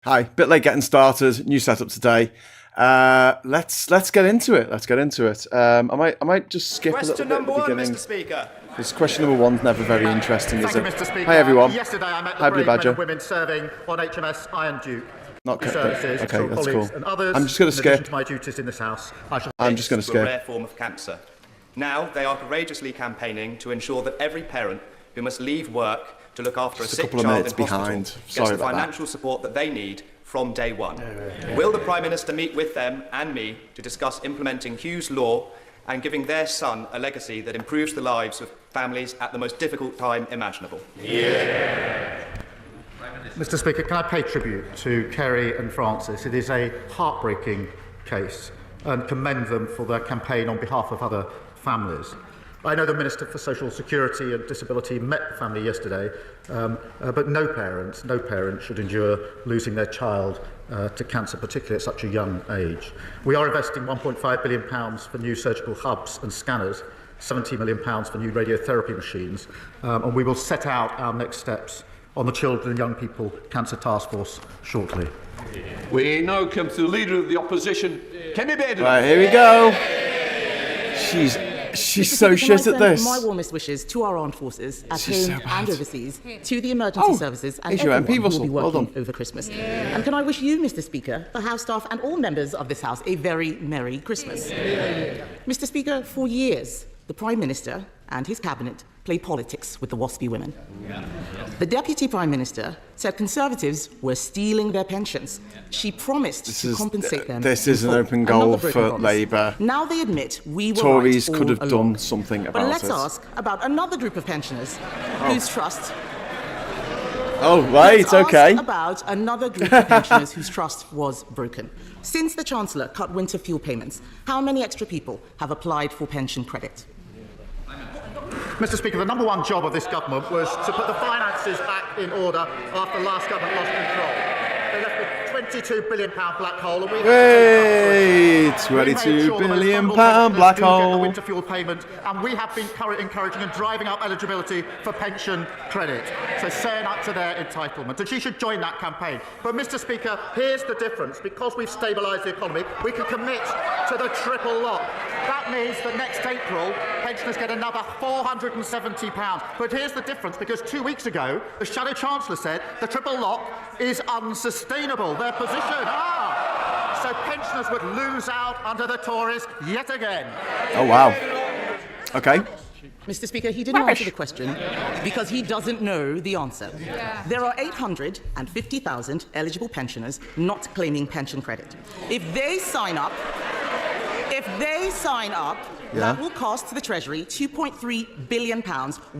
Hi, bit late getting started. New setup today. Let's get into it. I might just skip a little bit at the beginning. Mr. Speaker. Because question number one's never very interesting, is it? Mr. Speaker. Hi everyone. Yesterday I met Hi, the brave Blue men Badger. and women serving on HMS Iron Duke. Not services, okay, that's cool. And others, I'm just going to skip. To my duties in this house, I'm just going to A skip. rare form of cancer. Now they are courageously campaigning to ensure that every parent who must leave work to look after Just a sick couple of child minutes in hospital behind. gets Sorry the about financial support that they need from day one. Will the Prime Minister meet with them and me to discuss implementing Hughes law and giving their son a legacy that improves the lives of families at the most difficult time imaginable? Yeah. Mr. Speaker, can I pay tribute to Kerry and Francis? It is a heartbreaking case and commend them for their campaign on behalf of other families. I know the Minister for Social Security and Disability met the family yesterday, but no parent should endure losing their child to cancer, particularly at such a young age. We are investing £1.5 billion for new surgical hubs and scanners, £70 million for new radiotherapy machines, and we will set out our next steps on the Children and Young People Cancer Task Force shortly. We now come to the Leader of the Opposition, Kemi Badenoch. Right, here we go. She's so shit at this. My warmest wishes to our armed forces at She's home so bad. and overseas, to the emergency services and here's your everyone MP who will whistle. be Well working done. over Christmas. And can I wish you, Mr. Speaker, the House staff and all members of this House a very Merry Christmas. Mr. Speaker, for years, the Prime Minister and his cabinet play politics with the WASPI women. The Deputy Prime Minister said Conservatives were stealing their pensions. She promised to compensate them. This is an in full. open goal Another broken for promise. Labour. Now they admit we were Tories right could all have along. done something about But let's it. ask about another group of pensioners whose trust. Oh, right, Let's okay. ask about another group of pensioners whose trust was broken. Since the Chancellor cut winter fuel payments, how many extra people have applied for pension credit? Mr. Speaker, the number one job of this government was to put the finances back in order after the last government lost control. They left a £22 billion black hole, and we Hey, made sure £22 the most billion vulnerable black pensioners do get the hole. winter fuel payment, and we have been encouraging and driving up eligibility for pension credit, so saying up to their entitlement. And she should join that campaign. But, Mr. Speaker, here's the difference. Because we've stabilised the economy, we can commit to the triple lock. That means that next April, pensioners get another £470. But here's the difference, because 2 weeks ago, the Shadow Chancellor said the triple lock is unsustainable. Their position, so pensioners would lose out under the Tories yet again. Oh, wow. Okay. Mr. Speaker, he didn't answer the question because he doesn't know the answer. There are 850,000 eligible pensioners not claiming pension credit. If they sign up, that will cost the Treasury £2.3 billion,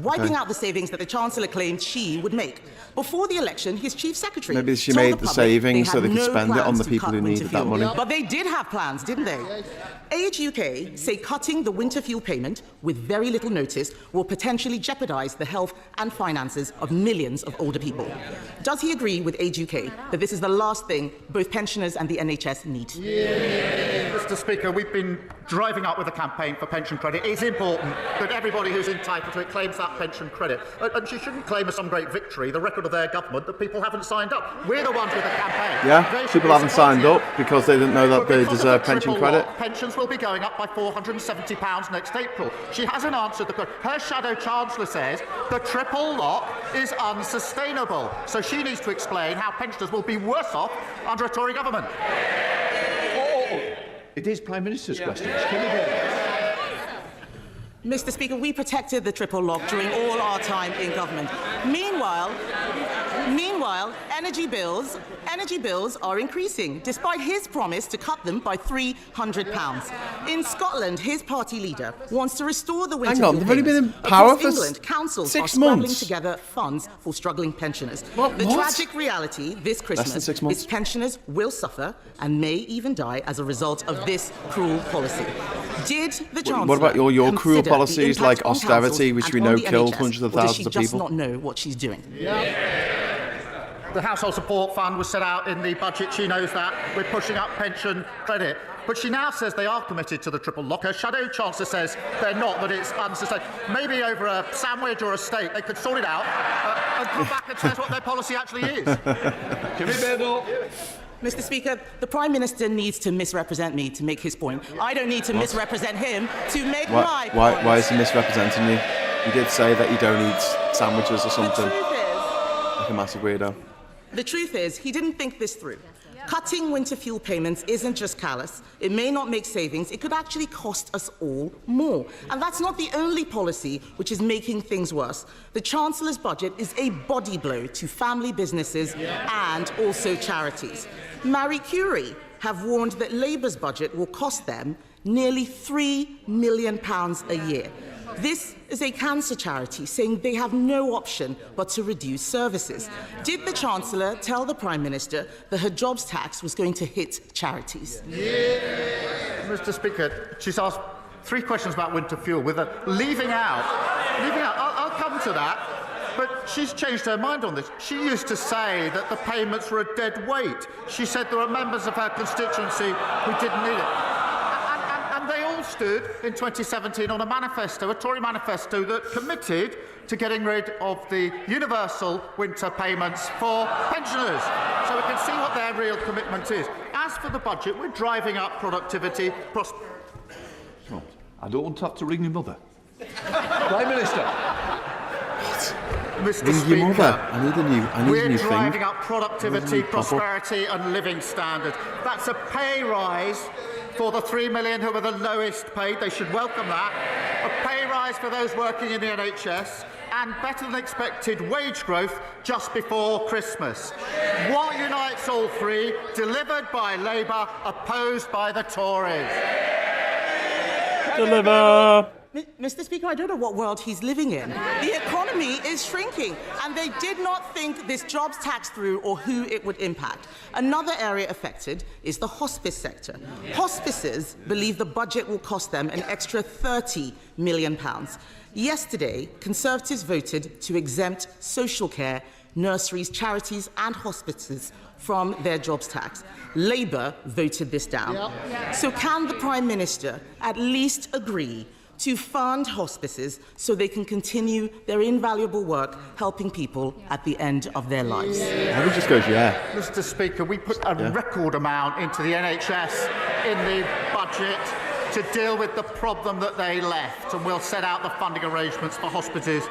wiping out the savings that the Chancellor claimed she would make. Before the election, his Chief Secretary Maybe she told made the the public savings so they had could no spend it on plans the to people cut who winter needed that fuel. money. But they did have plans, didn't they? Age UK say cutting the winter fuel payment with very little notice will potentially jeopardise the health and finances of millions of older people. Does he agree with Age UK that this is the last thing both pensioners and the NHS need? Mr. Speaker, we've been driving up with a campaign for pension credit. It's important that everybody who's entitled to it claims that pension credit. And she shouldn't claim as some great victory the record of their government that people haven't signed up. We're the ones with the campaign. Yeah, people haven't signed up because they didn't know that they deserve pension credit. Pensions will be going up by £470 next April. She hasn't answered the question. Her Shadow Chancellor says the triple lock is unsustainable. So she needs to explain how pensioners will be worse off under a Tory government. It is Prime Minister's questions. Kemi Badenoch. Mr. Speaker, we protected the triple lock during all our time in government. Meanwhile, energy bills are increasing, despite his promise to cut them by £300. In Scotland, his party leader wants to restore the winter fuel they've only been in payments. power Across for England, councils 6 are scrabbling months. together funds for struggling pensioners. What? The tragic reality this Less than Christmas 6 months. is pensioners will suffer and may even die as a result of this cruel policy. Did the Chancellor What about your cruel consider the policies impact like on austerity, councils which and we on know the killed NHS, hundreds of or does thousands she of just people? not know what she's doing? The Household Support Fund was set out in the budget. She knows that. We're pushing up pension credit. But she now says they are committed to the triple lock. Her Shadow Chancellor says they're not, that it's unsustainable. Maybe over a sandwich or a steak, they could sort it out. and come back and tell us what their policy actually is. Kemi Badenoch. Mr. Speaker, the Prime Minister needs to misrepresent me to make his point. I don't need to misrepresent him to make my point. Why is he misrepresenting you? You did say that you don't eat sandwiches or something. Like a massive weirdo. The truth is, he didn't think this through. Cutting winter fuel payments isn't just callous. It may not make savings. It could actually cost us all more. And that's not the only policy which is making things worse. The Chancellor's budget is a body blow to family businesses and also charities. Marie Curie have warned that Labour's budget will cost them nearly £3 million a year. This is a cancer charity saying they have no option but to reduce services. Did the Chancellor tell the Prime Minister that her jobs tax was going to hit charities? Mr. Speaker, she's asked 3 questions about winter fuel with a leaving out. I'll come to that. But she's changed her mind on this. She used to say that the payments were a dead weight. She said there were members of her constituency who didn't need it. And they all stood in 2017 on a manifesto, a Tory manifesto, that committed to getting rid of the universal winter payments for pensioners. So we can see what their real commitment is. As for the budget, we're driving up productivity. Oh, I don't have to ring your mother. Prime Minister. Mr. Speaker, I need a new we're thing. driving up productivity, prosperity and living standards. That's a pay rise for the 3 million who are the lowest paid. They should welcome that. A pay rise for those working in the NHS and better than expected wage growth just before Christmas. What unites all three? Delivered by Labour, opposed by the Tories. Deliver! Mr. Speaker, I don't know what world he's living in. The economy is shrinking, and they did not think this jobs tax through or who it would impact. Another area affected is the hospice sector. Hospices believe the budget will cost them an extra £30 million. Yesterday, Conservatives voted to exempt social care, nurseries, charities and hospices from their jobs tax. Labour voted this down. So can the Prime Minister at least agree to fund hospices so they can continue their invaluable work helping people at the end of their lives? I would just go, yeah. Mr. Speaker, we put a record amount into the NHS in the budget to deal with the problem that they left, and we'll set out the funding arrangements for hospitals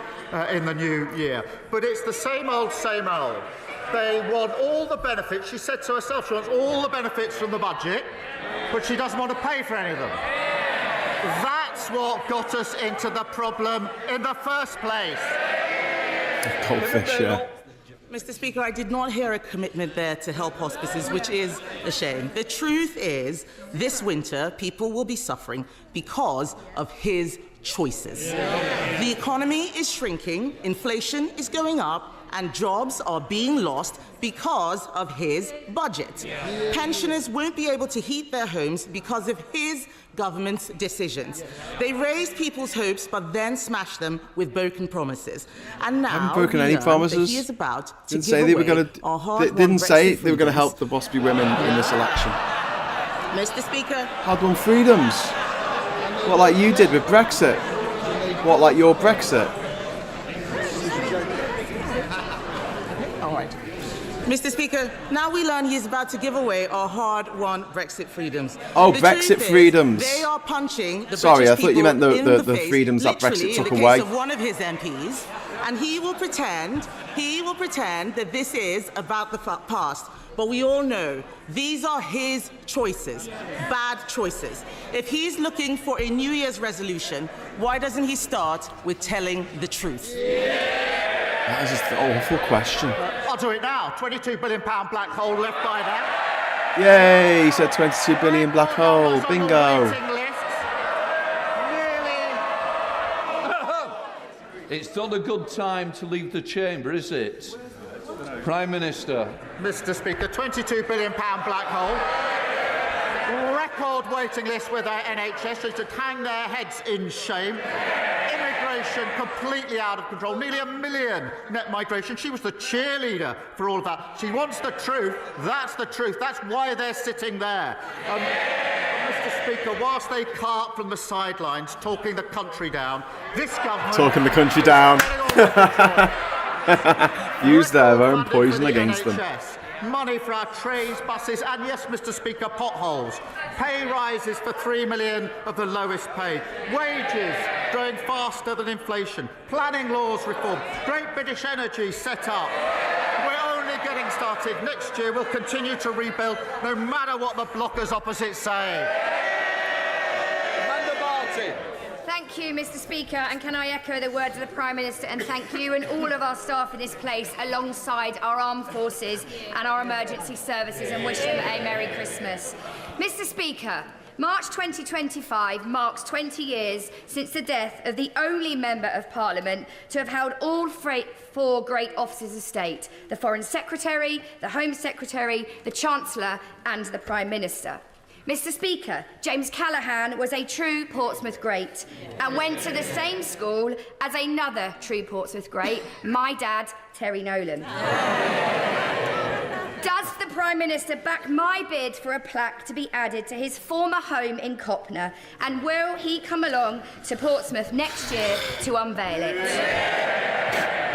in the new year. But it's the same old, same old. They want all the benefits. She said to herself she wants all the benefits from the budget, but she doesn't want to pay for any of them. That's what got us into the problem in the first place. Goldfish, yeah. Mr. Speaker, I did not hear a commitment there to help hospices, which is a shame. The truth is, this winter, people will be suffering because of his choices. The economy is shrinking, inflation is going up, and jobs are being lost because of his budget. Pensioners won't be able to heat their homes because of his government's decisions. They raised people's hopes but then smashed them with broken promises. And now haven't broken any promises. he is about to Didn't give say they were away going to. our hard-won Didn't say Brexit they were going to freedoms. help the WASPI women in this election. Mr. Speaker, Hard-won freedoms. What, like you did with Brexit? What, like your Brexit? all right. Mr. Speaker, now we learn he is about to give away our hard-won Brexit freedoms. Oh, The Brexit truth is, freedoms. They are punching the Sorry, British I thought you people meant in the face, freedoms that Brexit literally, took in the away. case of one of his MPs, and he will pretend that this is about the past. But we all know these are his choices, bad choices. If he's looking for a New Year's resolution, why doesn't he start with telling the truth? That is just an awful question. I'll do it now. £22 billion black hole left by them. Yay, he said 22 billion black hole. Bingo. It's not a good time to leave the chamber, is it? Prime Minister. Mr. Speaker, £22 billion black hole. Record waiting list with our NHS. They should hang their heads in shame. Immigration completely out of control. Nearly 1 million net migration. She was the cheerleader for all of that. She wants the truth. That's the truth. That's why they're sitting there. Mr. Speaker, whilst they cart from the sidelines, talking the country down, this government... Talking the country down. Use their own poison against them. Money for our trains, buses, and yes, Mr. Speaker, potholes. Pay rises for 3 million of the lowest paid. Wages growing faster than inflation. Planning laws reform. Great British Energy set up. We're only getting started. Next year we'll continue to rebuild, no matter what the blockers opposite say. Thank you, Mr. Speaker, and can I echo the words of the Prime Minister and thank you and all of our staff in this place alongside our armed forces and our emergency services and wish them a Merry Christmas. Mr. Speaker, March 2025 marks 20 years since the death of the only Member of Parliament to have held all four great offices of state: the Foreign Secretary, the Home Secretary, the Chancellor and the Prime Minister. Mr. Speaker, James Callaghan was a true Portsmouth great and went to the same school as another true Portsmouth great, my dad, Terry Nolan. Does the Prime Minister back my bid for a plaque to be added to his former home in Copner, and will he come along to Portsmouth next year to unveil it?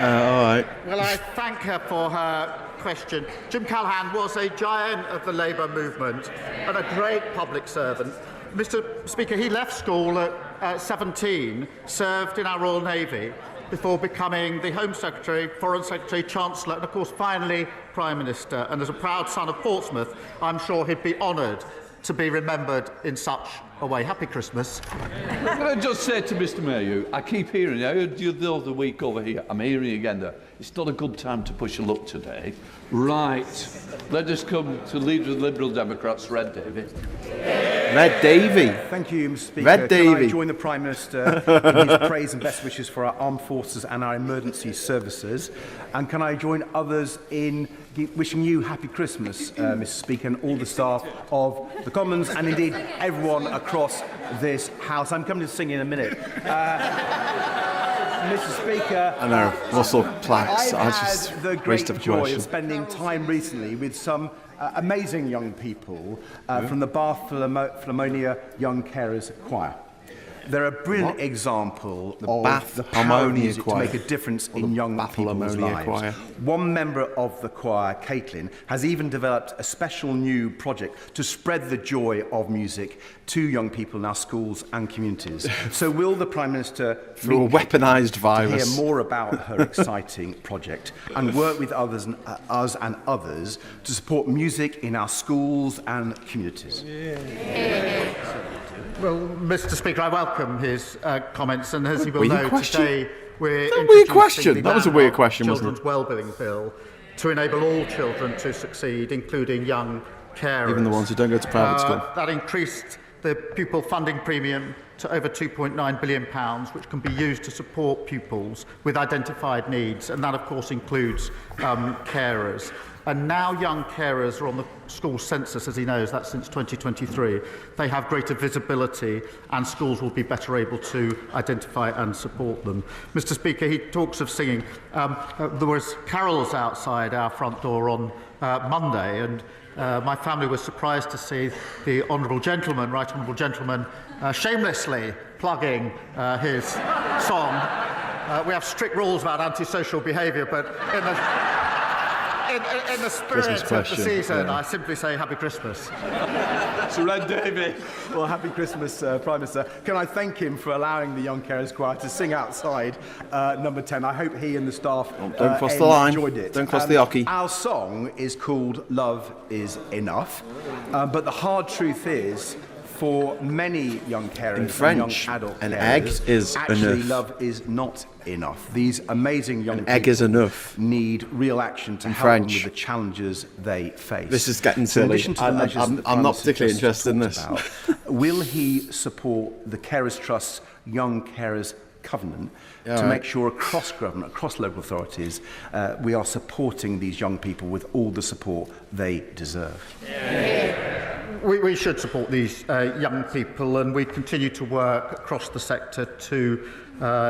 All right. Well, I thank her for her question. Jim Callaghan was a giant of the Labour movement and a great public servant. Mr. Speaker, he left school at 17, served in our Royal Navy before becoming the Home Secretary, Foreign Secretary, Chancellor and, of course, finally Prime Minister. And as a proud son of Portsmouth, I'm sure he'd be honoured to be remembered in such a way. Happy Christmas. Can I just say to Mr. Mayhew, I keep hearing, I heard you the other week over here, I'm hearing again that it's not a good time to push a luck today. Right, let us come to Leader of the Liberal Democrats, Red Davey. Red Davey. Thank you, Mr. Speaker. Red Davey. Can I join the Prime Minister in his praise and best wishes for our armed forces and our emergency services? And can I join others in wishing you happy Christmas, Mr. Speaker, and all the staff of the Commons, and indeed everyone across this House. I'm coming to sing in a minute. Mr. Speaker, I know, Russell plaques. I've just had the waste great of joy question. of spending time recently with some amazing young people from the Bath Philharmonia Young Carers Choir. They're a brilliant example of Bath the power of Harmonia music Choir. to make a difference in young Bath people's Philharmonia lives. Choir. One member of the choir, Caitlin, has even developed a special new project to spread the joy of music to young people in our schools and communities. So will the Prime Minister Through a weaponised to virus. hear more about her exciting project and work with others and us and others to support music in our schools and communities? Well, Mr. Speaker, I welcome his comments, and as you will Weird know, question. today we're That weird introducing question. the That was a weird question, wasn't Children's Wellbeing Bill to enable all children to succeed, including young carers. Even the ones who don't go to private school. That increased the pupil funding premium to over £2.9 billion, which can be used to support pupils with identified needs, and that, of course, includes carers. And now young carers are on the school census, as he knows, that's since 2023. They have greater visibility and schools will be better able to identify and support them. Mr. Speaker, he talks of singing. There was carols outside our front door on Monday, and my family was surprised to see the Honourable Gentleman, Right Honourable Gentleman, shamelessly plugging his song. We have strict rules about antisocial behaviour, but in the spirit of the season, I simply say Happy Christmas. Sir Red Davey. Well, happy Christmas, Prime Minister. Can I thank him for allowing the Young Carers Choir to sing outside number 10? I hope he and the staff Don't cross the line. enjoyed it. Don't cross the hockey. Our song is called Love Is Enough, but the hard truth is, for many young carers In French, and young adult an carers, egg is actually enough. love is not enough. These amazing young egg is people enough. need real action to help French. them with the challenges they face. This is getting So in silly. addition to the I'm measures that the not Prime Minister particularly just interested in talked this. about, will he support the Carers Trust's Young Carers Covenant to make sure across government, across local authorities, we are supporting these young people with all the support they deserve? We should support these young people, and we continue to work across the sector to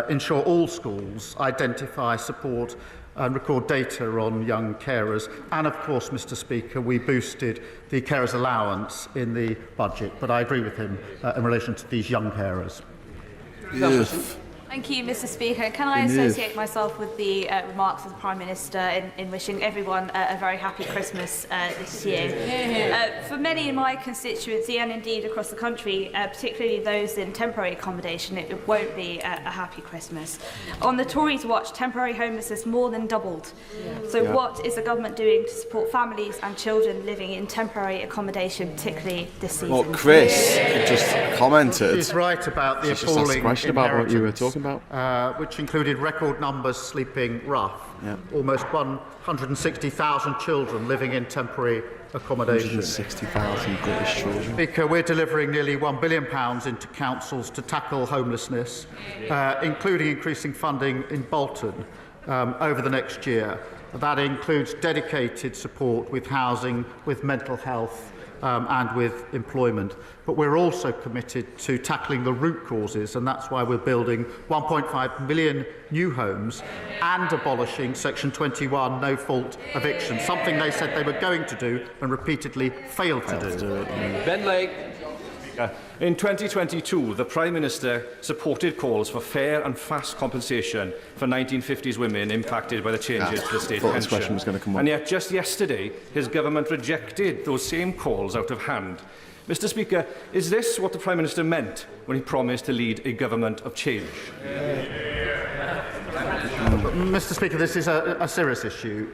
ensure all schools identify, support and record data on young carers. And of course, Mr. Speaker, we boosted the carers allowance in the budget, but I agree with him in relation to these young carers. Yes. Thank you, Mr. Speaker. Can I associate myself with the remarks of the Prime Minister in wishing everyone a very happy Christmas this year? For many in my constituency and indeed across the country, particularly those in temporary accommodation, it won't be a happy Christmas. On the Tories' watch, temporary homelessness more than doubled. So what is the government doing to support families and children living in temporary accommodation, particularly this season? Well, Chris just commented. He's right about the She's just asked a appalling question about what you were talking about. which included record numbers sleeping rough. Almost 160,000 children living in temporary accommodation. 160,000 British children. Speaker, we're delivering nearly £1 billion into councils to tackle homelessness, including increasing funding in Bolton over the next year. That includes dedicated support with housing, with mental health and with employment. But we're also committed to tackling the root causes, and that's why we're building 1.5 million new homes and abolishing Section 21 no-fault eviction, something they said they were going to do and repeatedly failed to do. Ben Lake. In 2022, the Prime Minister supported calls for fair and fast compensation for 1950s women impacted by the changes to the state pension. And yet, just yesterday, his government rejected those same calls out of hand. Mr. Speaker, is this what the Prime Minister meant when he promised to lead a government of change? Mr. Speaker, this is a serious issue.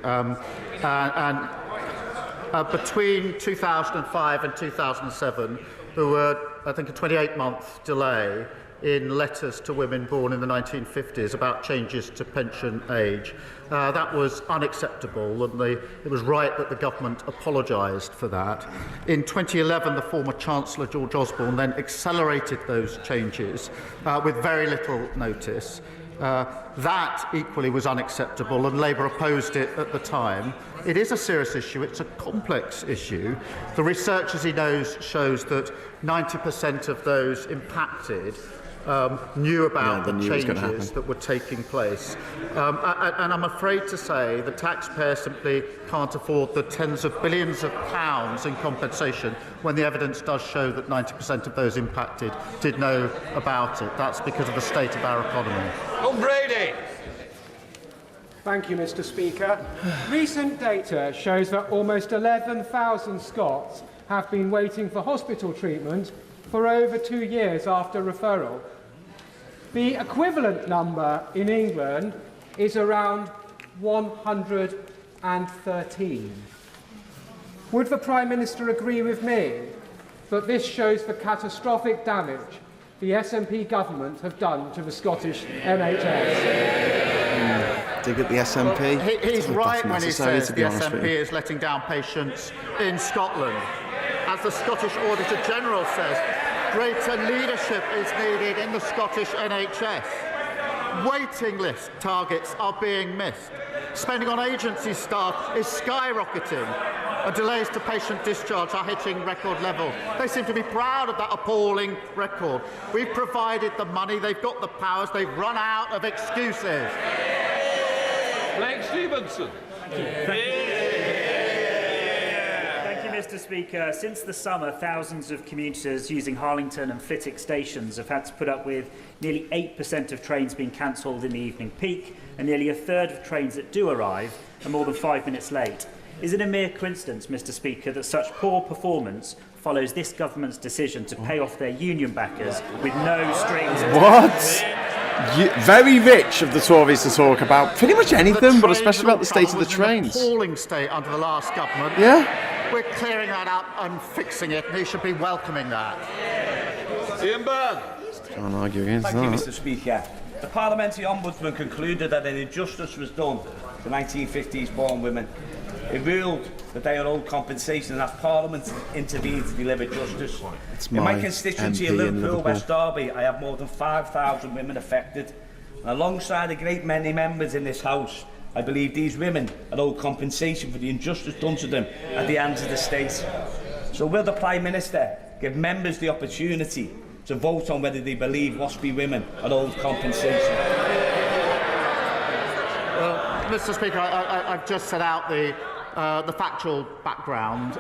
Between 2005 and 2007, there were, I think, a 28-month delay in letters to women born in the 1950s about changes to pension age. That was unacceptable, and it was right that the government apologised for that. In 2011, the former Chancellor, George Osborne, then accelerated those changes with very little notice. That equally was unacceptable, and Labour opposed it at the time. It is a serious issue. It's a complex issue. The research, as he knows, shows that 90% of those impacted knew about the changes that were taking place. And I'm afraid to say the taxpayer simply can't afford the tens of billions of pounds in compensation when the evidence does show that 90% of those impacted did know about it. That's because of the state of our economy. O'Brady. Thank you, Mr. Speaker. Recent data shows that almost 11,000 Scots have been waiting for hospital treatment for over 2 years after referral. The equivalent number in England is around 113. Would the Prime Minister agree with me that this shows the catastrophic damage the SNP government have done to the Scottish NHS? Dig at the SNP. He's right when he says the SNP is letting down patients in Scotland. As the Scottish Auditor General says, greater leadership is needed in the Scottish NHS. Waiting list targets are being missed. Spending on agency staff is skyrocketing. And delays to patient discharge are hitting record levels. They seem to be proud of that appalling record. We've provided the money, they've got the powers, they've run out of excuses. Blake Stevenson. Mr. Speaker, since the summer, thousands of commuters using Harlington and Flitwick stations have had to put up with nearly 8% of trains being cancelled in the evening peak, and nearly a third of trains that do arrive are more than 5 minutes late. Is it a mere coincidence, Mr. Speaker, that such poor performance follows this government's decision to pay off their union backers with no strings attached? Very rich of the Tories to talk about pretty much anything, but especially about the state of the trains. An appalling state under the last government. We're clearing that up and fixing it, and he should be welcoming that. Ian Byrne. Can't argue against that. Thank you, Mr. Speaker. The Parliamentary Ombudsman concluded that an injustice was done to 1950s born women. It ruled that they are owed compensation, and that Parliament intervened to deliver justice. In my constituency of Liverpool, West Derby, I have more than 5,000 women affected. And alongside a great many members in this House, I believe these women are owed compensation for the injustice done to them at the hands of the state. So will the Prime Minister give members the opportunity to vote on whether they believe WASPI women are owed compensation? Well, Mr. Speaker, I've just set out the the factual background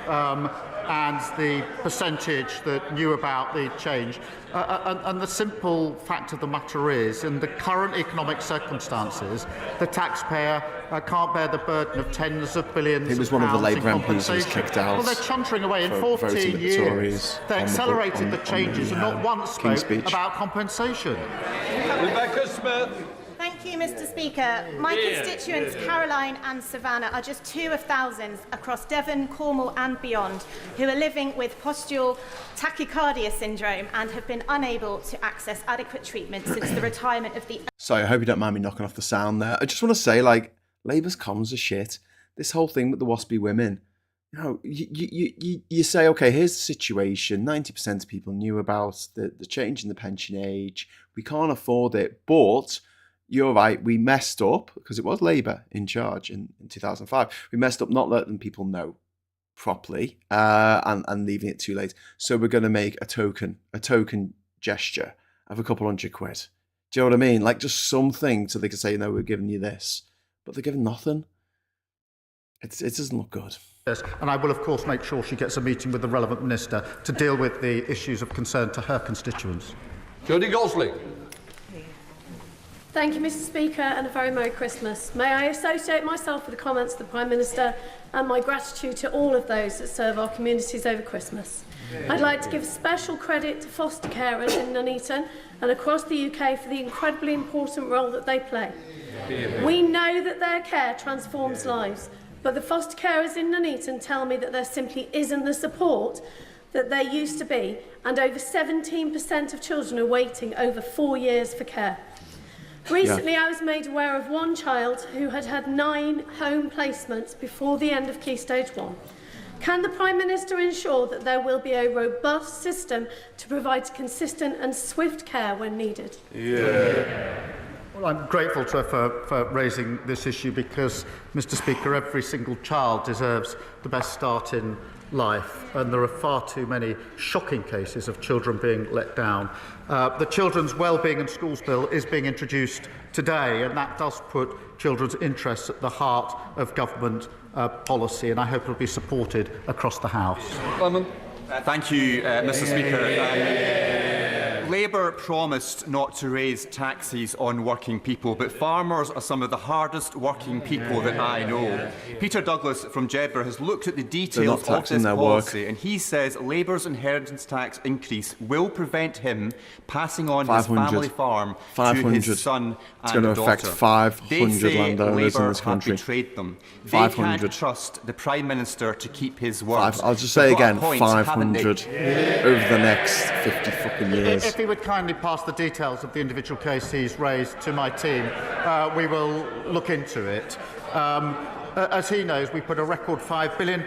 and the percentage that knew about the change. And the simple fact of the matter is, in the current economic circumstances, the taxpayer can't bear the burden of tens of billions He was one of the pounds in Labour MPs who was compensation. kicked out. Well, they're chuntering away in for 14 voting with the years. Tories They on the accelerated on the changes and not once King's spoke speech. about compensation. Rebecca Smith. Thank you, Mr. Speaker. My constituents, Caroline and Savannah, are just two of thousands across Devon, Cornwall and beyond who are living with postural tachycardia syndrome and have been unable to access adequate treatment since the retirement of the... Sorry, I hope you don't mind me knocking off the sound there. I just want to say, like, Labour's comms are shit. This whole thing with the WASPI women, you know, you say, okay, here's the situation. 90% of people knew about the change in the pension age. We can't afford it, but... You're right, we messed up, because it was Labour in charge in 2005. We messed up not letting people know properly and leaving it too late. So we're going to make a token gesture of a couple £100. Do you know what I mean? Like just something so they can say, no, we're giving you this. But they're giving nothing. It doesn't look good. Yes, and I will, of course, make sure she gets a meeting with the relevant minister to deal with the issues of concern to her constituents. Jodie Gosling. Thank you, Mr. Speaker, and a very Merry Christmas. May I associate myself with the comments of the Prime Minister and my gratitude to all of those that serve our communities over Christmas. I'd like to give special credit to foster carers in Nuneaton and across the UK for the incredibly important role that they play. We know that their care transforms lives, but the foster carers in Nuneaton tell me that there simply isn't the support that there used to be, and over 17% of children are waiting over 4 years for care. Recently, I was made aware of one child who had had 9 home placements before the end of Key Stage 1. Can the Prime Minister ensure that there will be a robust system to provide consistent and swift care when needed? Well, I'm grateful to her for raising this issue because, Mr. Speaker, every single child deserves the best start in life, and there are far too many shocking cases of children being let down. The Children's Wellbeing and Schools Bill is being introduced today, and that does put children's interests at the heart of government policy, and I hope it will be supported across the House. Thank you, Mr. Speaker. Labour promised not to raise taxes on working people, but farmers are some of the hardest working people that I know. Peter Douglas from Jedburgh has looked at the details of this policy, and he says Labour's inheritance tax increase will prevent him passing on his family farm to his son it's and going to affect daughter. 500 landowners in this country. Have betrayed them. They 500. can't trust the Prime Minister to keep his word. I'll just say again, 500 over the next 50 fucking years. If he would kindly pass the details of the individual case he's raised to my team, we will look into it. As he knows, we put a record £5 billion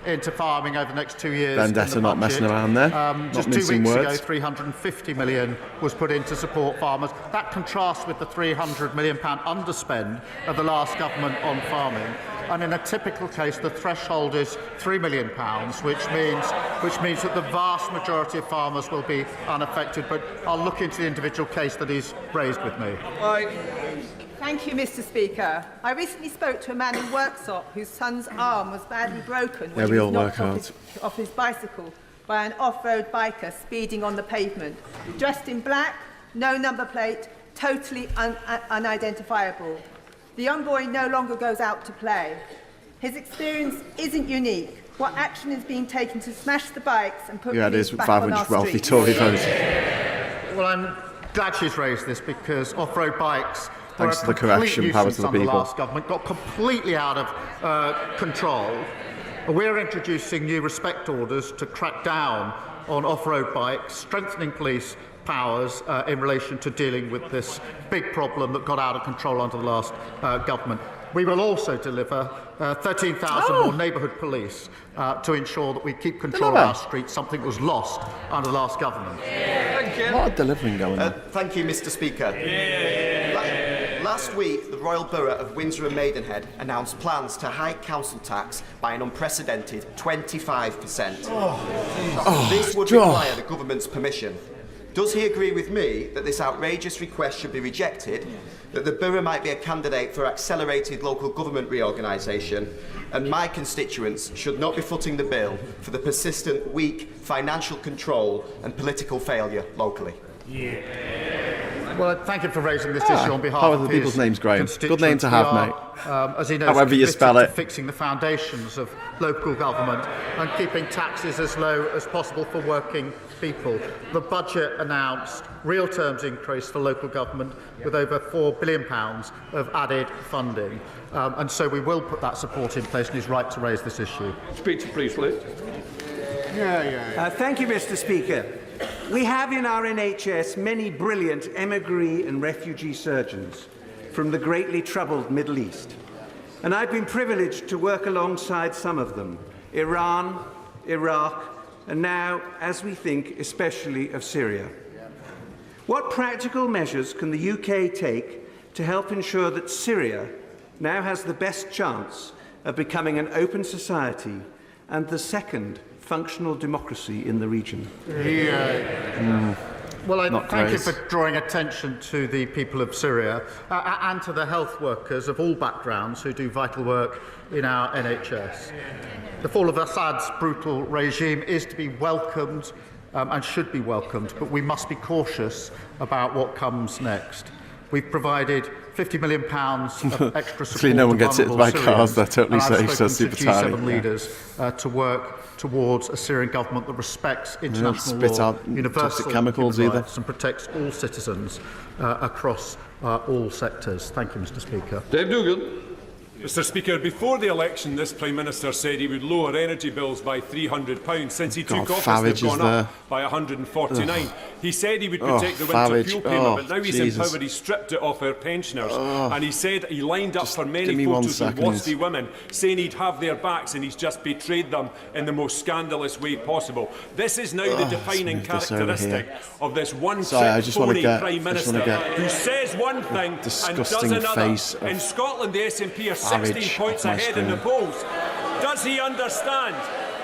into farming over the next 2 years. Vendetta not messing around there. Just 2 weeks ago, 350 million was put in to support farmers. That contrasts with the £300 million underspend of the last government on farming. And in a typical case, the threshold is £3 million, which means that the vast majority of farmers will be unaffected. But I'll look into the individual case that he's raised with me. Thank you, Mr. Speaker. I recently spoke to a man in Worksop whose son's arm was badly broken when he was knocked off his bicycle by an off-road biker speeding on the pavement. Dressed in black, no number plate, totally unidentifiable. The young boy no longer goes out to play. His experience isn't unique. What action is being taken to smash the bikes and put police back on our wealthy streets? Tory voters. Well, I'm glad she's raised this because off-road bikes Thanks to the correction, power to the people. The last government got completely out of control. We're introducing new respect orders to crack down on off-road bikes, strengthening police powers in relation to dealing with this big problem that got out of control under the last government. We will also deliver 13,000 more neighbourhood police to ensure that we keep control of our streets, something that was lost under the last government. A lot of delivering going on. Thank you, Mr. Speaker. Last week, the Royal Borough of Windsor and Maidenhead announced plans to hike council tax by an unprecedented 25%. This would require the government's permission. Does he agree with me that this outrageous request should be rejected, that the borough might be a candidate for accelerated local government reorganisation, and my constituents should not be footing the bill for the persistent weak financial control and political failure locally? Well, thank you for raising this issue on behalf Power of the his people's name's Graham. Good name to constituents. have, We are, mate. As he knows, However you committed spell to it. fixing the foundations of local government and keeping taxes as low as possible for working people. The budget announced real terms increase for local government with over £4 billion of added funding. And so we will put that support in place, and he's right to raise this issue. Speaker, please, please. Thank you, Mr. Speaker. We have in our NHS many brilliant emigre and refugee surgeons from the greatly troubled Middle East. And I've been privileged to work alongside some of them, Iran, Iraq, and now, as we think, especially of Syria. What practical measures can the UK take to help ensure that Syria now has the best chance of becoming an open society and the second functional democracy in the region? Well, I thank you for drawing attention to the people of Syria and to the health workers of all backgrounds who do vital work in our NHS. The fall of Assad's brutal regime is to be welcomed and should be welcomed, but we must be cautious about what comes next. We've provided £50 million of extra support. No one gets hit by Syrians, cars, they're totally and I've safe, so spoken super to tiny. G7 leaders to work towards a Syrian government that respects international spit law, out universal toxic chemicals human either. rights, and protects all citizens across all sectors. Thank you, Mr. Speaker. Dave Dougan. Mr. Speaker, before the election, this Prime Minister said he would lower energy bills by £300. Since he took office, they've gone up by £149. He said he would protect the winter fuel payment, but now he's empowered, he stripped it off our pensioners. And he said he lined up for many photos with WASPI women, saying he'd have their backs, and he's just betrayed them in the most scandalous way possible. This is now the defining characteristic of this one-trick phony Prime Minister who says one thing and does another. In Scotland, the SNP are 16 points ahead in the polls. Does he understand?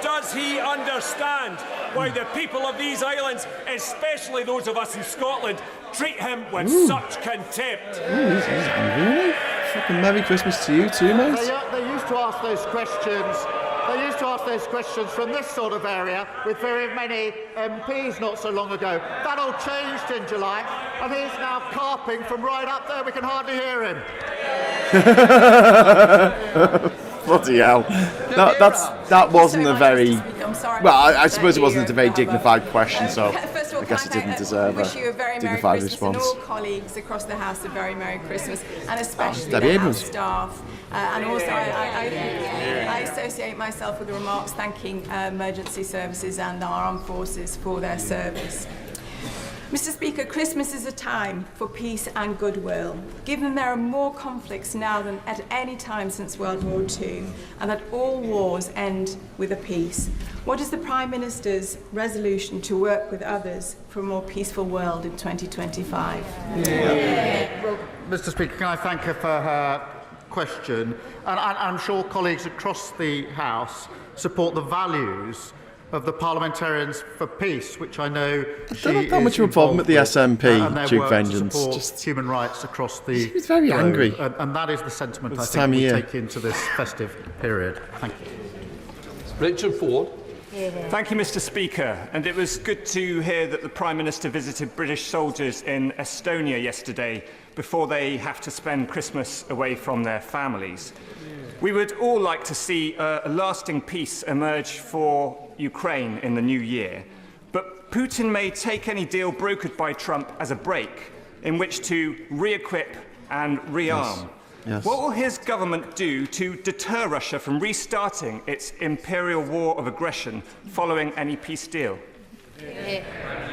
Does he understand why the people of these islands, especially those of us in Scotland, treat him with such contempt? He's angry, fucking Merry Christmas to you too, mate. They used to ask those questions. They used to ask those questions from this sort of area with very many MPs not so long ago. That all changed in July, and he's now carping from right up there. We can hardly hear him. Bloody hell. That wasn't a very... Well, I suppose it wasn't a very dignified question, so I guess it didn't deserve a dignified response. And all colleagues across the House a very Merry Christmas, and especially Debbie the Abrams. House staff. And also, I associate myself with the remarks thanking emergency services and our armed forces for their service. Mr. Speaker, Christmas is a time for peace and goodwill. Given there are more conflicts now than at any time since World War II, and that all wars end with a peace, what is the Prime Minister's resolution to work with others for a more peaceful world in 2025? Well, Mr. Speaker, can I thank her for her question? And I'm sure colleagues across the House support the values of the Parliamentarians for Peace, which I know she don't have that much of a problem with the SNP, Duke Vengeance. Just human rights across the He's very angry. And that is the sentiment I This think time of we year. take into this festive period. Thank you. Richard Ford. Thank you, Mr. Speaker. And it was good to hear that the Prime Minister visited British soldiers in Estonia yesterday before they have to spend Christmas away from their families. We would all like to see a lasting peace emerge for Ukraine in the new year, but Putin may take any deal brokered by Trump as a break in which to re-equip and rearm. Yes. What will his government do to deter Russia from restarting its imperial war of aggression following any peace deal?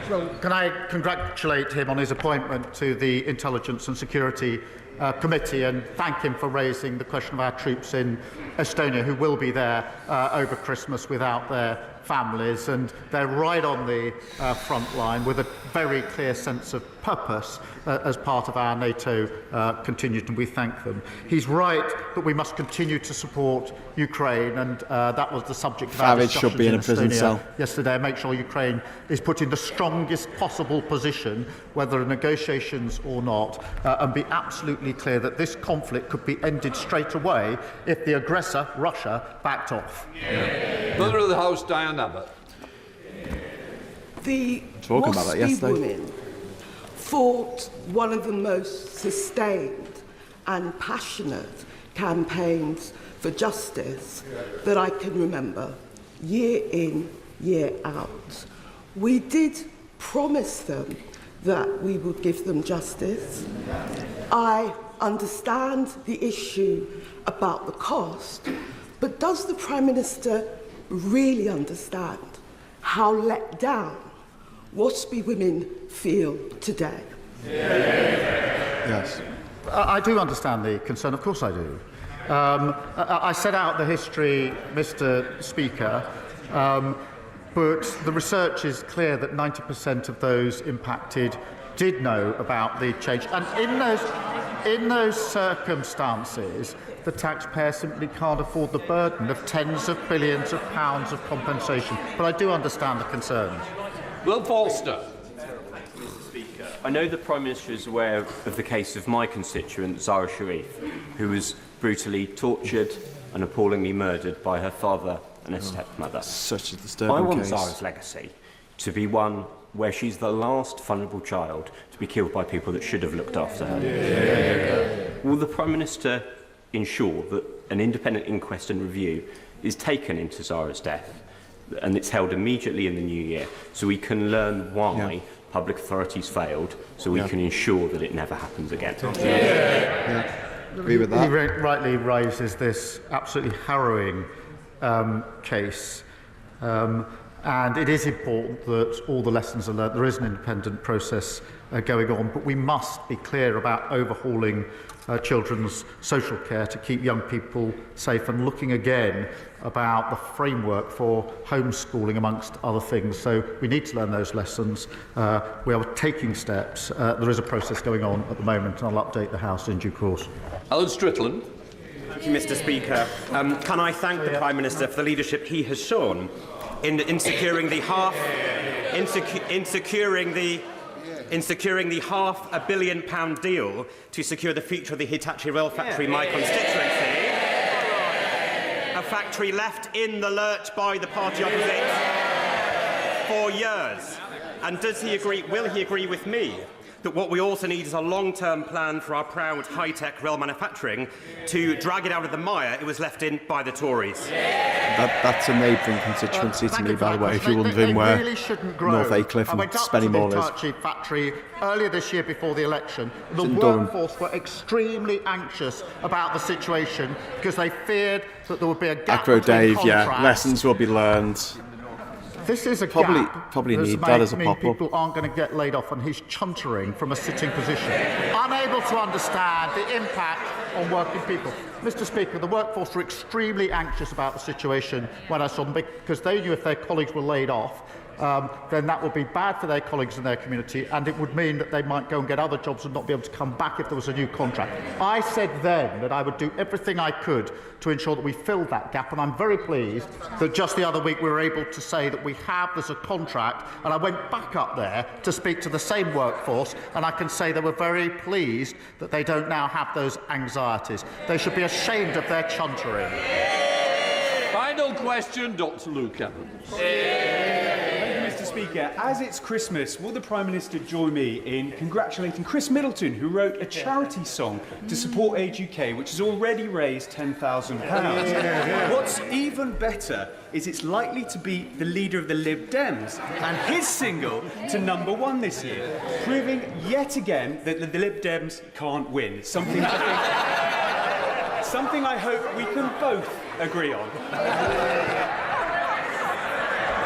Well, can I congratulate him on his appointment to the Intelligence and Security committee and thank him for raising the question of our troops in Estonia who will be there over Christmas without their families, and they're right on the front line with a very clear sense of purpose as part of our NATO contingent, and we thank them. He's right that we must continue to support Ukraine, and that was the subject of our discussions should be in a prison cell yesterday. Make sure Ukraine is put in the strongest possible position, whether negotiations or not, and be absolutely clear that this conflict could be ended straight away if the aggressor, Russia, backed off. Mother of the House, Diane Abbott. The Talking about that yesterday. women fought one of the most sustained and passionate campaigns for justice that I can remember, year in, year out. We did promise them that we would give them justice. I understand the issue about the cost, but does the Prime Minister really understand how let down WASPI women feel today? Yes. I do understand the concern, of course I do. I set out the history, Mr. Speaker, but the research is clear that 90% of those impacted did know about the change. And in those circumstances, the taxpayer simply can't afford the burden of tens of billions of pounds of compensation. But I do understand the concerns. Will Forster. I know the Prime Minister is aware of the case of my constituent, Zara Sharif, who was brutally tortured and appallingly murdered by her father and her stepmother. Such a disturbing I want case. Zara's legacy to be one where she's the last vulnerable child to be killed by people that should have looked after her. Will the Prime Minister ensure that an independent inquest and review is taken into Zara's death and it's held immediately in the new year so we can learn why public authorities failed, so we can ensure that it never happens again? Agree with that. He rightly raises this absolutely harrowing case. And it is important that all the lessons are learned. There is an independent process going on, but we must be clear about overhauling children's social care to keep young people safe and looking again about the framework for homeschooling, amongst other things. So we need to learn those lessons. We are taking steps. There is a process going on at the moment, and I'll update the House in due course. Alan Strickland. Thank you, Mr. Speaker. Can I thank the Prime Minister for the leadership he has shown in securing the £500 million deal to secure the future of the Hitachi rail factory, my constituency, a factory left in the lurch by the party opposite for years. And will he agree with me that what we also need is a long-term plan for our proud high-tech rail manufacturing to drag it out of the mire it was left in by the Tories? That's a neighbouring constituency to me, by the way, if you're wondering where really North Aycliffe and Spennymoor is. I went up to the Hitachi factory earlier this year before the election. The workforce were extremely anxious about the situation because they feared that there would be a gap Acro between Dave, contracts. lessons will be learned. This is a probably gap need that as a pop-up. People aren't going to get laid off, and he's chuntering from a sitting position, unable to understand the impact on working people. Mr. Speaker, the workforce were extremely anxious about the situation when I saw them, because they knew if their colleagues were laid off, then that would be bad for their colleagues in their community, and it would mean that they might go and get other jobs and not be able to come back if there was a new contract. I said then that I would do everything I could to ensure that we filled that gap, and I'm very pleased that just the other week we were able to say that there's a contract, and I went back up there to speak to the same workforce, and I can say they were very pleased that they don't now have those anxieties. They should be ashamed of their chuntering. Final question, Dr. Luke Evans. Mr. Speaker, as it's Christmas, will the Prime Minister join me in congratulating Chris Middleton, who wrote a charity song to support Age UK, which has already raised £10,000? What's even better is it's likely to beat the leader of the Lib Dems and his single to #1 this year, proving yet again that the Lib Dems can't win. Something I hope we can both agree on.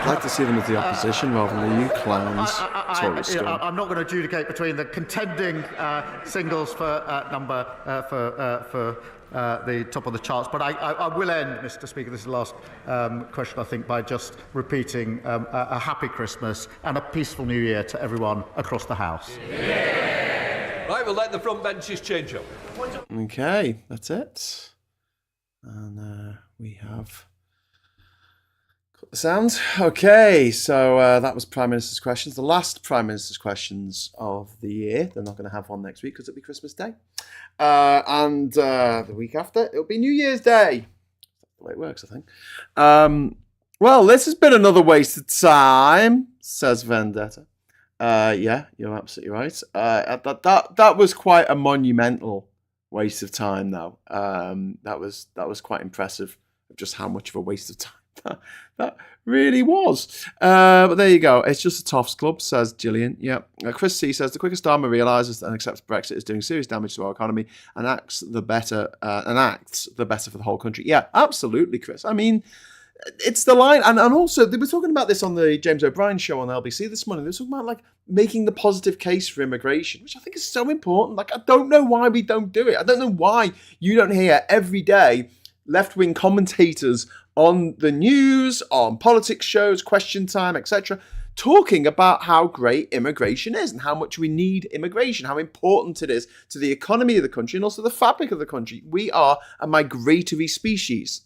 I'd like to see them as the opposition rather than you clowns. I'm not going to adjudicate between the contending singles for number for the top of the charts, but I will end, Mr. Speaker, this is the last question, I think, by just repeating a happy Christmas and a peaceful New Year to everyone across the House. Right, we'll let the front benches change up. Okay, that's it. And we have cut the sound. Okay, so that was Prime Minister's questions. The last Prime Minister's questions of the year. They're not going to have one next week because it'll be Christmas Day. And the week after, it'll be New Year's Day. That's the way it works, I think. Well, this has been another waste of time, says Vendetta. Yeah, you're absolutely right. That was quite a monumental waste of time, though. That was quite impressive of just how much of a waste of time that really was. But there you go. It's just a toffs club, says Gillian. Yeah. Chris C says the quicker Starmer realises and accepts Brexit is doing serious damage to our economy and acts the better for the whole country. Yeah, absolutely, Chris. I mean, it's the line, and also they were talking about this on the James O'Brien show on LBC this morning. They were talking about like making the positive case for immigration, which I think is so important. Like, I don't know why we don't do it. I don't know why you don't hear every day left-wing commentators on the news, on politics shows, Question Time, etc., talking about how great immigration is and how much we need immigration, how important it is to the economy of the country and also the fabric of the country. We are a migratory species.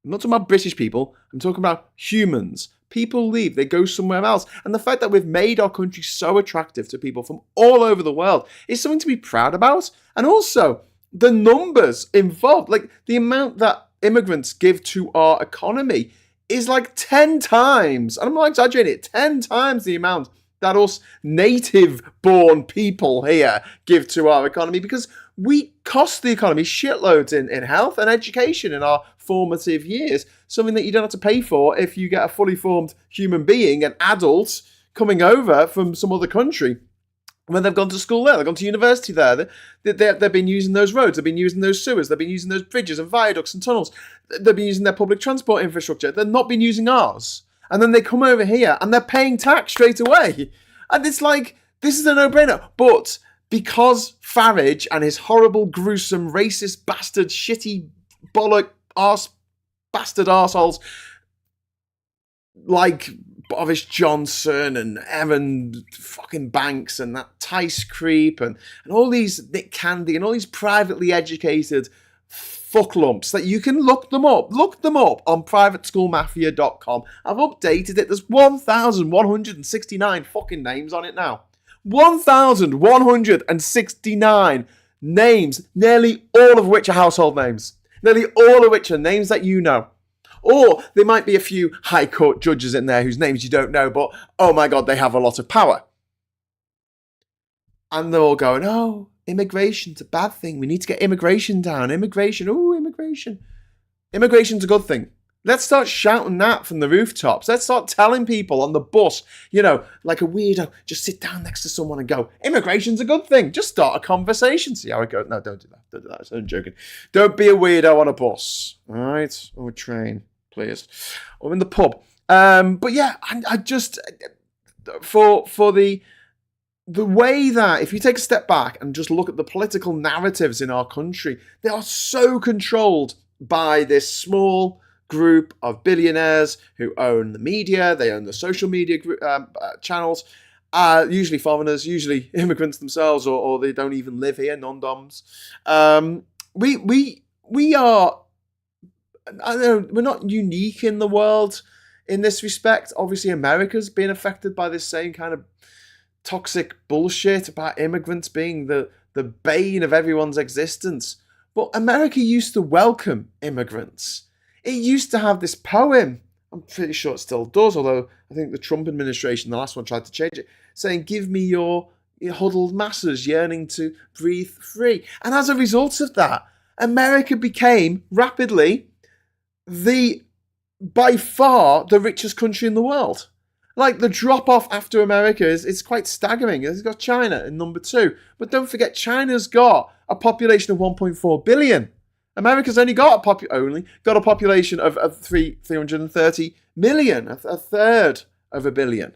I'm not talking about British people. I'm talking about humans. People leave. They go somewhere else. And the fact that we've made our country so attractive to people from all over the world is something to be proud about. And also, the numbers involved, like the amount that immigrants give to our economy is like 10 times, and I'm not exaggerating it, 10 times the amount that us native-born people here give to our economy, because we cost the economy shitloads in health and education in our formative years, something that you don't have to pay for if you get a fully formed human being, an adult, coming over from some other country. When they've gone to school there, they've gone to university there, they've been using those roads, they've been using those sewers, they've been using those bridges and viaducts and tunnels, they've been using their public transport infrastructure, they've not been using ours. And then they come over here and they're paying tax straight away. And it's like, this is a no-brainer. But because Farage and his horrible, gruesome, racist, bastard, shitty, bollock, bastard arseholes like Boris Johnson and Evan fucking Banks and that Tice creep and all these Nick Candy and all these privately educated fucklumps that you can look them up on privateschoolmafia.com. I've updated it. There's 1,169 fucking names on it now. 1,169 names, nearly all of which are household names. Nearly all of which are names that you know. Or there might be a few high court judges in there whose names you don't know, but oh my God, they have a lot of power. And they're all going, oh, immigration's a bad thing. We need to get immigration down. Immigration, oh, immigration. Immigration's a good thing. Let's start shouting that from the rooftops. Let's start telling people on the bus, you know, like a weirdo, just sit down next to someone and go, immigration's a good thing. Just start a conversation. See how it goes. No, don't do that. Don't do that. I'm joking. Don't be a weirdo on a bus, all right? Or a train, please. Or in the pub. But yeah, I just, for the way that, if you take a step back and just look at the political narratives in our country, they are so controlled by this small group of billionaires who own the media, they own the social media channels, usually foreigners, usually immigrants themselves, or they don't even live here, non-doms. We are, I don't know, we're not unique in the world in this respect. Obviously, America's been affected by this same kind of toxic bullshit about immigrants being the bane of everyone's existence. But America used to welcome immigrants. It used to have this poem, I'm pretty sure it still does, although I think the Trump administration, the last one, tried to change it, saying, give me your huddled masses yearning to breathe free. And as a result of that, America became rapidly by far the richest country in the world. Like, the drop-off after America is quite staggering. It's got China in number 2. But don't forget, China's got a population of 1.4 billion. America's only got a population of 330 million, a third of a billion.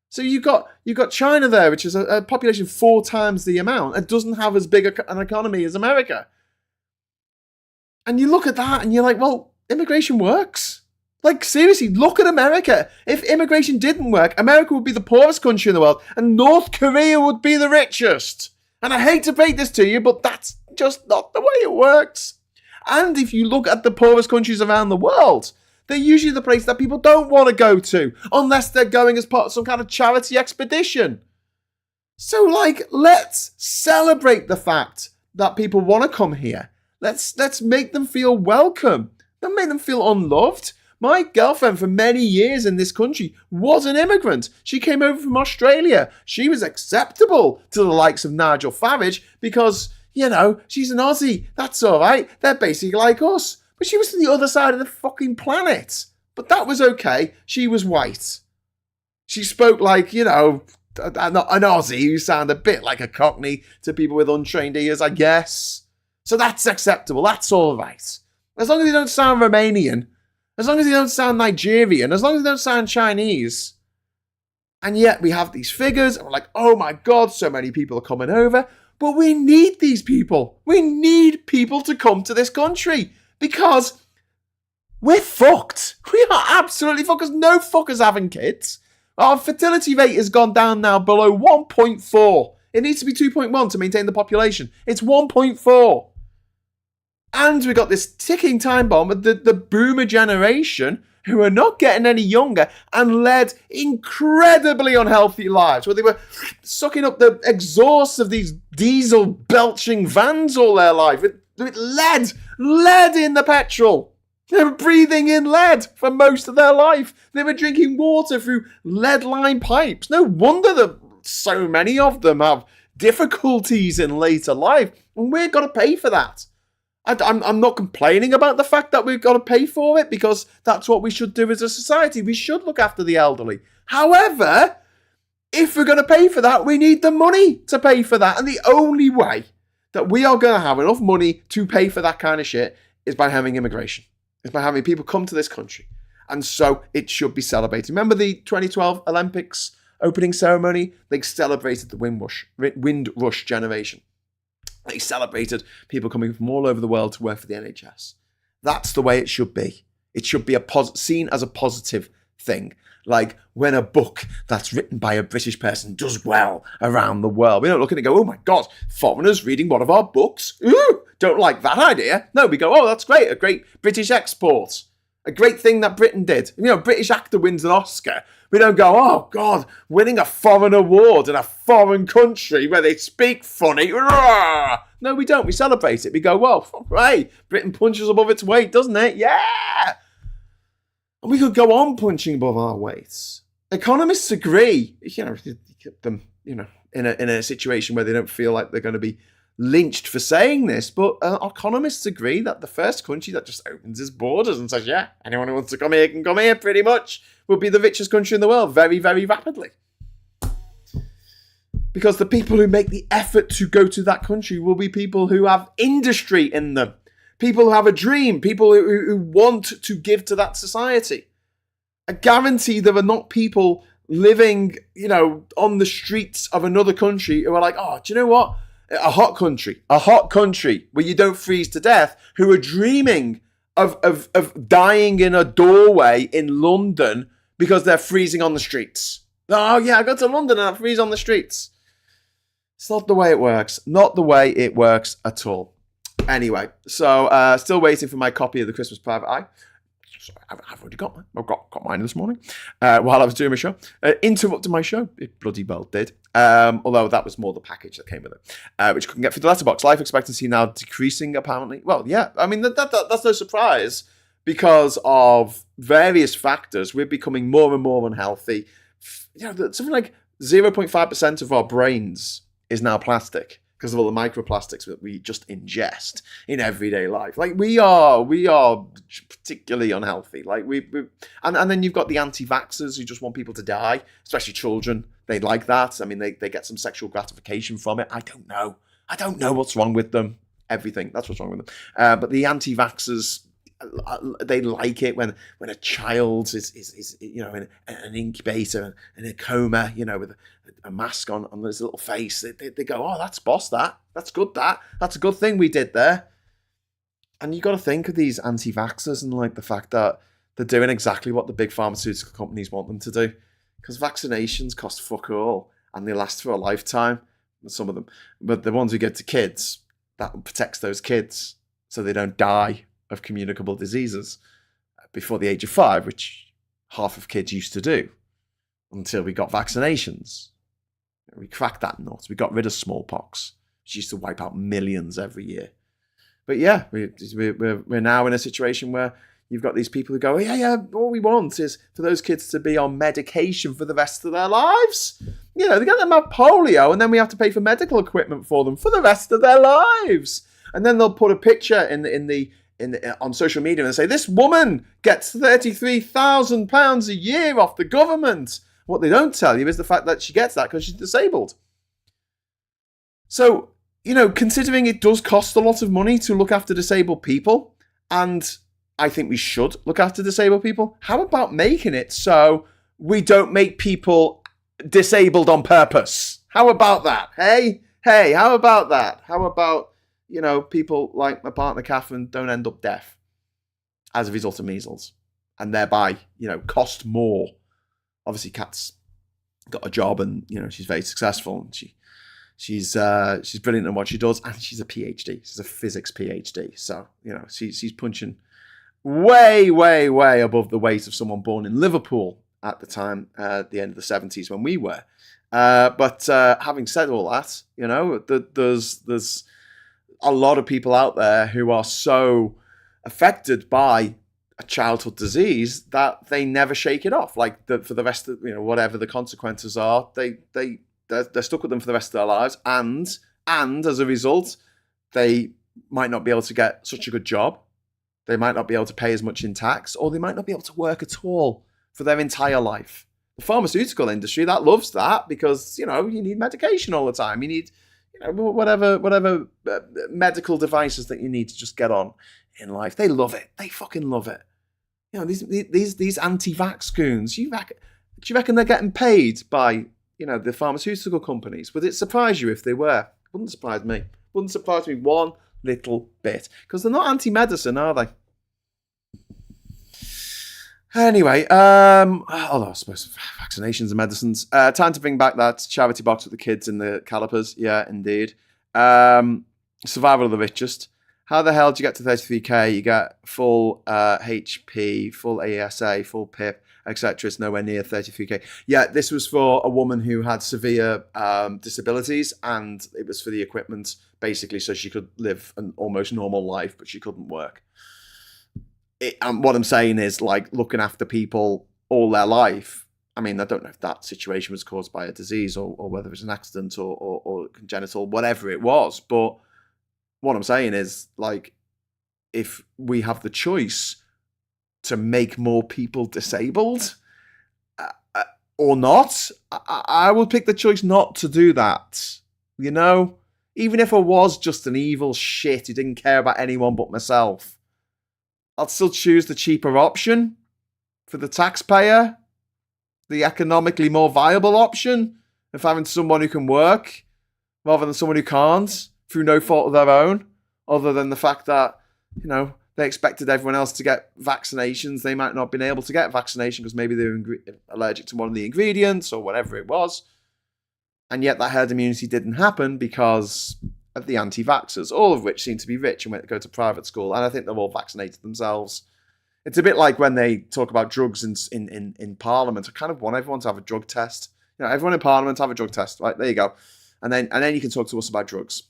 So you've got China there, which is a population 4 times the amount, and doesn't have as big an economy as America. And you look at that and you're like, well, immigration works. Like, seriously, look at America. If immigration didn't work, America would be the poorest country in the world, and North Korea would be the richest. And I hate to break this to you, but that's just not the way it works. And if you look at the poorest countries around the world, they're usually the place that people don't want to go to, unless they're going as part of some kind of charity expedition. So, like, let's celebrate the fact that people want to come here. Let's make them feel welcome. Don't make them feel unloved. My girlfriend for many years in this country was an immigrant. She came over from Australia. She was acceptable to the likes of Nigel Farage because, you know, she's an Aussie. That's all right. They're basically like us. But she was to the other side of the fucking planet. But that was okay. She was white. She spoke like, you know, an Aussie who sounded a bit like a Cockney to people with untrained ears, I guess. So that's acceptable. That's all right. As long as you don't sound Romanian. As long as you don't sound Nigerian. As long as you don't sound Chinese. And yet we have these figures and we're like, oh my God, so many people are coming over. But we need these people. We need people to come to this country. Because we're fucked. We are absolutely fucked because no fuckers having kids. Our fertility rate has gone down now below 1.4. It needs to be 2.1 to maintain the population. It's 1.4. And we got this ticking time bomb of the boomer generation who are not getting any younger and led incredibly unhealthy lives where they were sucking up the exhausts of these diesel belching vans all their life with lead in the petrol. They were breathing in lead for most of their life. They were drinking water through lead-lined pipes. No wonder that so many of them have difficulties in later life. And we've got to pay for that. I'm not complaining about the fact that we've got to pay for it because that's what we should do as a society. We should look after the elderly. However, if we're going to pay for that, we need the money to pay for that. And the only way that we are going to have enough money to pay for that kind of shit is by having immigration. It's by having people come to this country. And so it should be celebrated. Remember the 2012 Olympics opening ceremony? They celebrated the Windrush generation. They celebrated people coming from all over the world to work for the NHS. That's the way it should be. It should be seen as a positive thing. Like when a book that's written by a British person does well around the world. We don't look at it and go, oh my God, foreigners reading one of our books. Ooh, don't like that idea. No, we go, oh, that's great. A great British export. A great thing that Britain did. You know, a British actor wins an Oscar. We don't go, oh God, winning a foreign award in a foreign country where they speak funny. Rawr! No, we don't. We celebrate it. We go, well, right, Britain punches above its weight, doesn't it? Yeah! And we could go on punching above our weights. Economists agree, you get them, in a situation where they don't feel like they're going to be lynched for saying this, but economists agree that the first country that just opens its borders and says, yeah, anyone who wants to come here can come here pretty much, will be the richest country in the world very, very rapidly. Because the people who make the effort to go to that country will be people who have industry in them, people who have a dream, people who want to give to that society. I guarantee there are not people living, on the streets of another country who are like, oh, do you know what? A hot country where you don't freeze to death, who are dreaming of dying in a doorway in London because they're freezing on the streets. Oh yeah, I go to London and I freeze on the streets. It's not the way it works. Not the way it works at all. Anyway, so still waiting for my copy of The Christmas Private Eye. I've already got mine. I've got mine this morning while I was doing my show. Interrupted my show. It bloody well did. Although that was more the package that came with it, which couldn't get through the letterbox. Life expectancy now decreasing, apparently. Well, yeah. I mean, that's no surprise because of various factors. We're becoming more and more unhealthy. Something like 0.5% of our brains is now plastic because of all the microplastics that we just ingest in everyday life. Like we are particularly unhealthy. Like and then you've got the anti-vaxxers who just want people to die, especially children. They like that. I mean, they get some sexual gratification from it. I don't know what's wrong with them. everything. That's what's wrong with them. But the anti-vaxxers, they like it when a child is in an incubator in a coma, with a mask on his little face. They go, oh, that's boss. That's good. That's a good thing we did there. And you got to think of these anti-vaxxers and like the fact that they're doing exactly what the big pharmaceutical companies want them to do, because vaccinations cost fuck all and they last for a lifetime. Some of them, but the ones who get to kids, that protects those kids so they don't die of communicable diseases before the age of 5, which half of kids used to do until we got vaccinations. We cracked that nut. We got rid of smallpox, which used to wipe out millions every year. But yeah, we're now in a situation where you've got these people who go, yeah, all we want is for those kids to be on medication for the rest of their lives. They get them have polio and then we have to pay for medical equipment for them for the rest of their lives. And then they'll put a picture on social media and say, this woman gets £33,000 a year off the government. What they don't tell you is the fact that she gets that because she's disabled. So, considering it does cost a lot of money to look after disabled people, and I think we should look after disabled people, how about making it so we don't make people disabled on purpose? How about that? Hey, how about that? How about, people like my partner Catherine don't end up deaf as a result of measles and thereby, cost more. Obviously, Kat's got a job and, she's very successful and she's brilliant in what she does, and she's a PhD. She's a physics PhD. So, she's punching way, way, way above the weight of someone born in Liverpool at the time, at the end of the 70s when we were. But having said all that, there's a lot of people out there who are so affected by a childhood disease that they never shake it off. Like for the rest of, whatever the consequences are, they're stuck with them for the rest of their lives. And as a result, they might not be able to get such a good job. They might not be able to pay as much in tax, or they might not be able to work at all for their entire life. The pharmaceutical industry, that loves that because, you need medication all the time. You need, whatever medical devices that you need to just get on in life. They love it. They fucking love it. These anti-vax goons, do you reckon they're getting paid by, the pharmaceutical companies? Would it surprise you if they were? Wouldn't surprise me. Wouldn't surprise me one little bit. Because they're not anti-medicine, are they? Anyway, although I suppose vaccinations and medicines. Time to bring back that charity box with the kids in the calipers. Yeah, indeed. Survival of the richest. How the hell do you get to 33k? You get full HP, full ASA, full PIP, etc. It's nowhere near 33k. Yeah, this was for a woman who had severe disabilities, and it was for the equipment, basically, so she could live an almost normal life, but she couldn't work. What I'm saying is, like, looking after people all their life. I mean, I don't know if that situation was caused by a disease or whether it was an accident or congenital, whatever it was, but what I'm saying is, like, if we have the choice to make more people disabled or not, I would pick the choice not to do that. Even if I was just an evil shit who didn't care about anyone but myself, I'd still choose the cheaper option for the taxpayer, the economically more viable option of having someone who can work rather than someone who can't, through no fault of their own, other than the fact that, they expected everyone else to get vaccinations. They might not have been able to get vaccination because maybe they were allergic to one of the ingredients or whatever it was. And yet that herd immunity didn't happen because of the anti-vaxxers, all of which seem to be rich and went to go to private school. And I think they've all vaccinated themselves. It's a bit like when they talk about drugs in Parliament. I kind of want everyone to have a drug test. Everyone in Parliament have a drug test. Right, there you go. And then you can talk to us about drugs.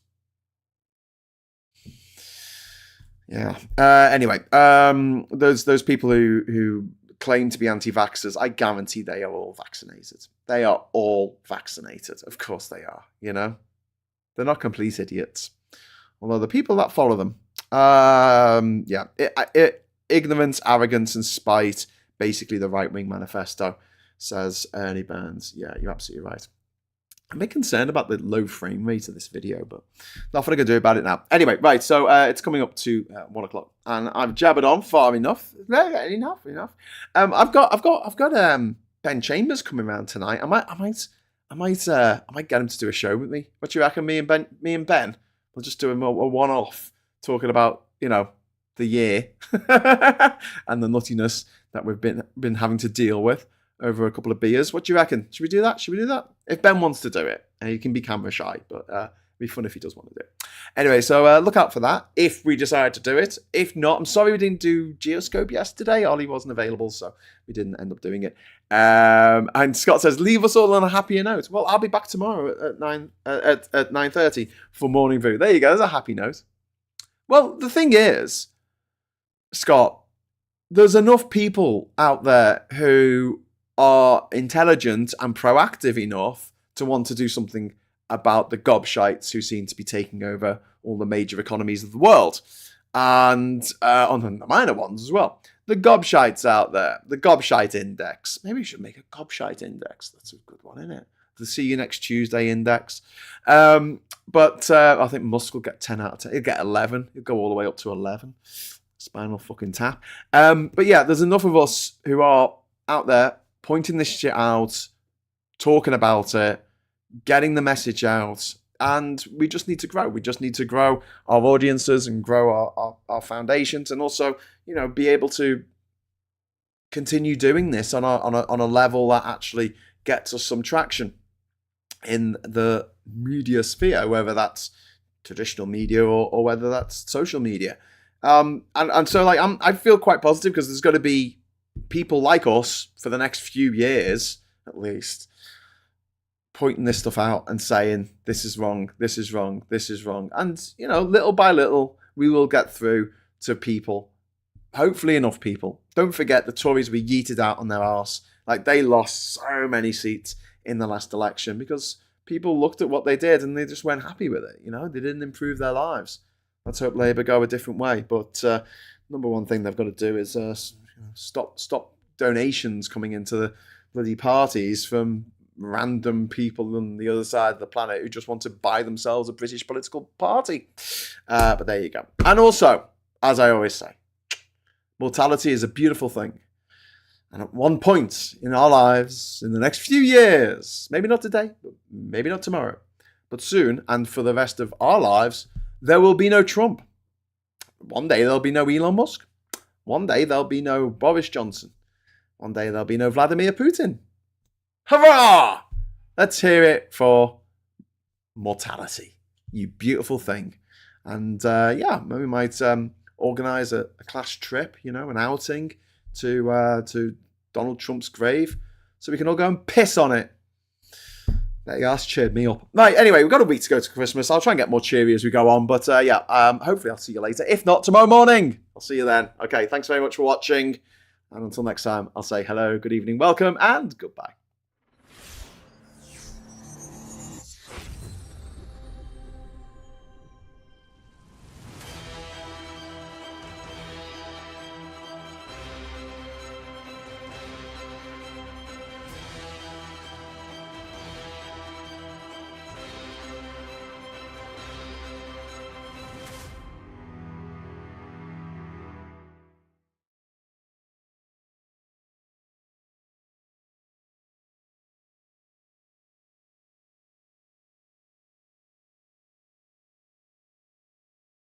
Yeah. Anyway, those people who claim to be anti-vaxxers, I guarantee they are all vaccinated. They are all vaccinated. Of course they are. They're not complete idiots. Although the people that follow them, ignorance, arrogance, and spite, basically the right-wing manifesto, says Ernie Burns. Yeah, you're absolutely right. I'm a bit concerned about the low frame rate of this video, but nothing I can do about it now. Anyway, right, so it's coming up to 1 o'clock, and I've jabbered on far enough. No, enough. I've got Ben Chambers coming around tonight. I might get him to do a show with me. What do you reckon? Me and Ben, we'll just do a one-off talking about the year and the nuttiness that we've been having to deal with over a couple of beers. What do you reckon? Should we do that? If Ben wants to do it, and he can be camera shy, but it'd be fun if he does want to do it. Anyway, so look out for that if we decide to do it. If not, I'm sorry we didn't do Geoscope yesterday. Ollie wasn't available, so we didn't end up doing it. And Scott says, leave us all on a happier note. Well, I'll be back tomorrow at 9:30 for Morning View. There you go. There's a happy note. Well, the thing is, Scott, there's enough people out there who are intelligent and proactive enough to want to do something about the gobshites who seem to be taking over all the major economies of the world. And on the minor ones as well. The gobshites out there, the gobshite index. Maybe we should make a gobshite index. That's a good one, isn't it? The See You Next Tuesday index. But I think Musk will get 10 out of 10. He'll get 11. He'll go all the way up to 11. Spinal fucking tap. But yeah, there's enough of us who are out there pointing this shit out, talking about it, getting the message out, and we just need to grow. We just need to grow our audiences and grow our foundations, and also, be able to continue doing this on a level that actually gets us some traction in the media sphere, whether that's traditional media or whether that's social media. And so I feel quite positive because there's got to be people like us for the next few years, at least, pointing this stuff out and saying, this is wrong, this is wrong, this is wrong. And, little by little, we will get through to people, hopefully enough people. Don't forget the Tories were yeeted out on their arse. They lost so many seats in the last election because people looked at what they did and they just weren't happy with it. They didn't improve their lives. Let's hope Labour go a different way. But number one thing they've got to do is stop donations coming into the bloody parties from random people on the other side of the planet who just want to buy themselves a British political party. But there you go. And also, as I always say, mortality is a beautiful thing. And at one point in our lives, in the next few years, maybe not today, maybe not tomorrow, but soon, and for the rest of our lives, there will be no Trump. One day there'll be no Elon Musk. One day there'll be no Boris Johnson. One day there'll be no Vladimir Putin. Hurrah! Let's hear it for mortality. You beautiful thing. And maybe we might organise a class trip, an outing to Donald Trump's grave so we can all go and piss on it. There you go, that's cheered me up. Right, anyway, we've got a week to go to Christmas. I'll try and get more cheery as we go on. But hopefully I'll see you later. If not, tomorrow morning. I'll see you then. Okay, thanks very much for watching. And until next time, I'll say hello, good evening, welcome, and goodbye.